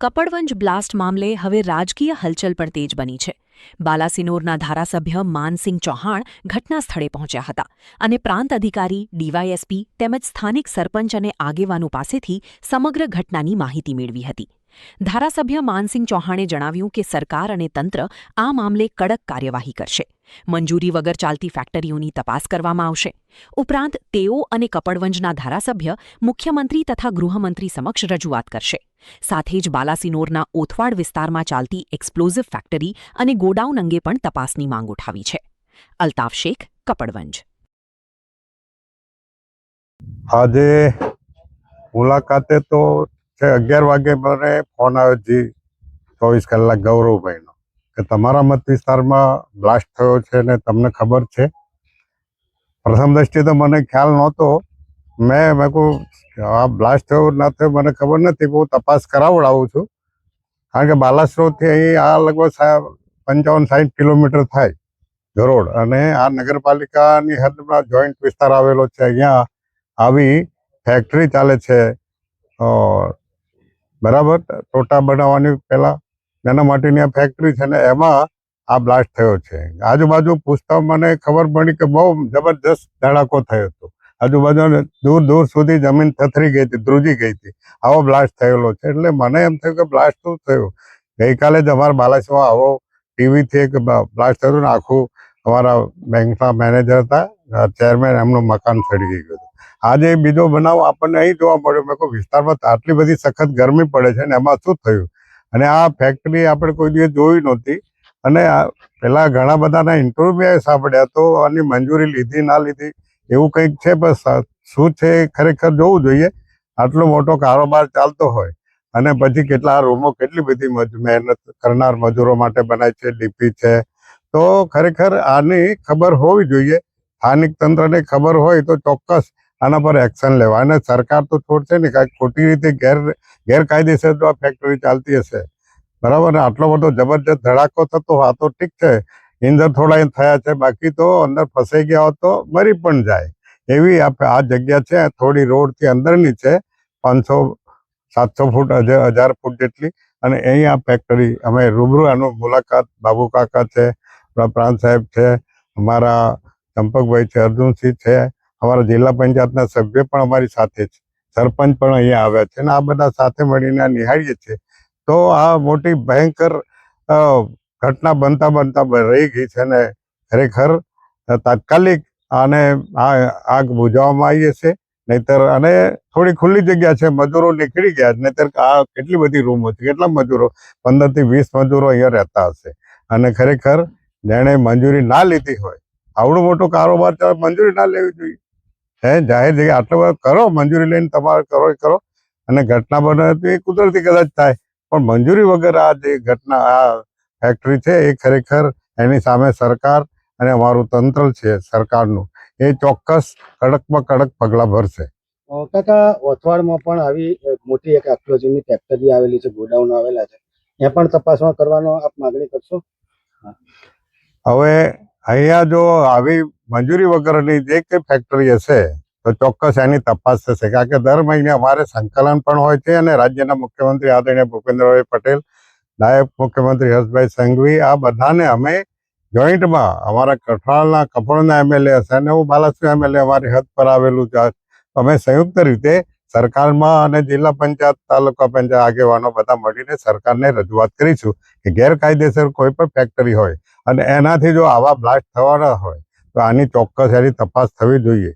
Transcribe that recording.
Kapadvanj blast મામલે હવે રાજકીય હલચલ પણ તેજ બની છે. બાલાસિનોરના ધારાસભ્ય માનસિંહ ચૌહાણ ઘટના સ્થળે પહોંચ્યા હતા અને પ્રાંત અધિકારી, ડીવાયએસપી તેમજ સ્થાનિક સરપંચ અને આગેવાનો પાસેથી સમગ્ર ઘટનાની માહિતી મેળવી હતી. ધારાસભ્ય માનસિંહ ચૌહાણે જણાવ્યું કે સરકાર અને તંત્ર આ મામલે કડક કાર્યવાહી કરશે. મંજૂરી વગર ચાલતી ફેક્ટરીઓની તપાસ કરવામાં આવશે. ઉપરાંત તેઓ અને કપડવંજના ધારાસભ્ય મુખ્યમંત્રી તથા ગૃહમંત્રી સમક્ષ રજૂઆત કરશે. સાથે જ બાલાસિનોરના ઓથવાડ વિસ્તારમાં ચાલતી એક્સપ્લોઝિવ ફેક્ટરી અને ગોડાઉન અંગે પણ તપાસની માંગ ઉઠાવી છે. અલ્તાફ શેખ, કપડવંજ. આજે મુલાકાતે તો 11 વાગે મને ફોન આવ્યો જી 24 કલાક ગૌરવભાઈનો કે તમારા મત વિસ્તારમાં બ્લાસ્ટ થયો છે ને તમને ખબર છે. પ્રથમ દ્રષ્ટિએ તો મને ખ્યાલ નહોતો. મેં કહું આ બ્લાસ્ટ થયો ના થયો મને ખબર નથી, હું તપાસ કરાવડાવું છું. કારણ કે બાલાસિનોરથી અહીં આ લગભગ 55-60 કિલોમીટર થાય ગરોડ, અને આ નગરપાલિકાની હદમાં જોઈન્ટ વિસ્તાર આવેલો છે. અહીંયા આવી ફેક્ટરી ચાલે છે બરાબર, ટોટા બનાવવાની પહેલાં એના માટેની આ ફેક્ટરી છે ને એમાં આ બ્લાસ્ટ થયો છે. આજુબાજુ પૂછતા મને ખબર પડી કે બહુ જબરજસ્ત ધડાકો થયો હતો. આજુબાજુ દૂર દૂર સુધી જમીન થથરી ગઈ હતી, ધ્રુજી ગઈ હતી. આવો બ્લાસ્ટ થયેલો છે. એટલે મને એમ થયું કે બ્લાસ્ટ શું થયું. ગઈકાલે જ અમારા બાલાસિનોરમાં આવો ટીવીથી એક બ્લાસ્ટ થયું ને આખું અમારા બેંકના મેનેજર હતા, ચેરમેન, એમનું મકાન સડી ગયું હતું. આજે બીજો બનાવ આપણને અહીં જોવા મળ્યો. મેં કહું વિસ્તારમાં આટલી બધી સખત ગરમી પડે છે ને એમાં શું થયું. અને આ ફેક્ટરી આપણે કોઈ દિવસ જોઈ નહોતી. અને પેલા ઘણા બધાના ઇન્ટરવ્યુ મેં સાંભળ્યા તો આની મંજૂરી લીધી ના લીધી એવું કંઈક છે. બસ શું છે ખરેખર જોવું જોઈએ. આટલો મોટો કારોબાર ચાલતો હોય અને પછી કેટલા રૂમો, કેટલી બધી મહેનત કરનાર મજૂરો માટે બનાય છે, ડીપી છે, તો ખરેખર આની ખબર હોવી જોઈએ. સ્થાનિક તંત્રને ખબર હોય તો ચોક્કસ આના પર એક્શન લેવા. અને સરકાર તો છોડશે ને, કાંઈક ખોટી રીતે ગેરકાયદેસર જો આ ફેક્ટરી ચાલતી હશે બરાબર ને, આટલો બધો જબરજસ્ત ધડાકો થતો આ તો ઠીક છે, ઇંધણ થોડા થયા છે, બાકી તો અંદર ફસાઈ ગયા હોત તો મરી પણ જાય એવી આ જગ્યા છે. થોડી રોડથી અંદરની છે, 500-700 ફૂટ, 1000 ફૂટ જેટલી. અને અહીં આ ફેક્ટરી અમે રૂબરૂ આનું મુલાકાત, બાબુ કાકા છે, પ્રાંત સાહેબ છે, અમારા ચંપકભાઈ છે, અર્જુનસિંહ છે, અમારા જિલ્લા પંચાયતના સભ્ય પણ અમારી સાથે છે, સરપંચ પણ અહીંયા આવ્યા છે. અને આ બધા સાથે મળીને નિહાળીએ છીએ. તો આ મોટી ભયંકર ઘટના બનતા રહી ગઈ છે ને ખરેખર તાત્કાલિક આને આગ બુઝાવવામાં આવી હશે. નહીતર અને થોડી ખુલ્લી જગ્યા છે, મજૂરો નીકળી ગયા, નહીતર આ કેટલી બધી રૂમો છે, કેટલા મજૂરો, 15 થી 20 મજૂરો અહીંયા રહેતા હશે. અને ખરેખર જેણે મંજૂરી ના લીધી હોય, આવડો મોટો કારોબાર ચાલે, મંજૂરી ના લેવી જોઈએ. જાહેર જગ્યા આટલો બધો કરો, મંજૂરી લઈને તમારે કરો. અને ઘટના બને તો એ કુદરતી કદાચ થાય, પણ મંજૂરી વગર આ જે ઘટના, આ ફેક્ટરી છે એ ખરેખર એની સામે સરકાર અને અમારું તંત્ર છે સરકારનું, એ ચોક્કસ કડકમાં કડક પગલાં ભરશે. કાકા, ઓથવાડમાં પણ આવી મોટી એક એક્સપ્લોઝિવની ફેક્ટરી આવેલી છે, ગોડાઉન આવેલા છે, એ પણ તપાસમાં કરવાનો આપ માગણી કરશો? હવે અહીંયા જો આવી મંજૂરી વગરની જે કંઈ ફેક્ટરી હશે તો ચોક્કસ એની તપાસ થશે. કારણ કે દર મહિને અમારે સંકલન પણ હોય છે અને રાજ્યના મુખ્યમંત્રી આદરણીય ભૂપેન્દ્રભાઈ પટેલ, નાયબ મુખ્યમંત્રી હર્ષભાઈ સંઘવી, આ બધાને અમે જોઈન્ટમાં, અમારા કઠવાલના કપડના એમએલએ હશે અને હું બાલાસિનોર એમએલએ અમારી હદ પર આવેલું છે, અમે સંયુક્ત રીતે સરકારમાં અને જિલ્લા પંચાયત, તાલુકા પંચાયત આગેવાનો બધા મળીને સરકારને રજૂઆત કરીશું કે ગેરકાયદેસર કોઈ પણ ફેક્ટરી હોય અને એનાથી જો આવા બ્લાસ્ટ થવાના હોય તો આની ચોક્કસ એની તપાસ થવી જોઈએ.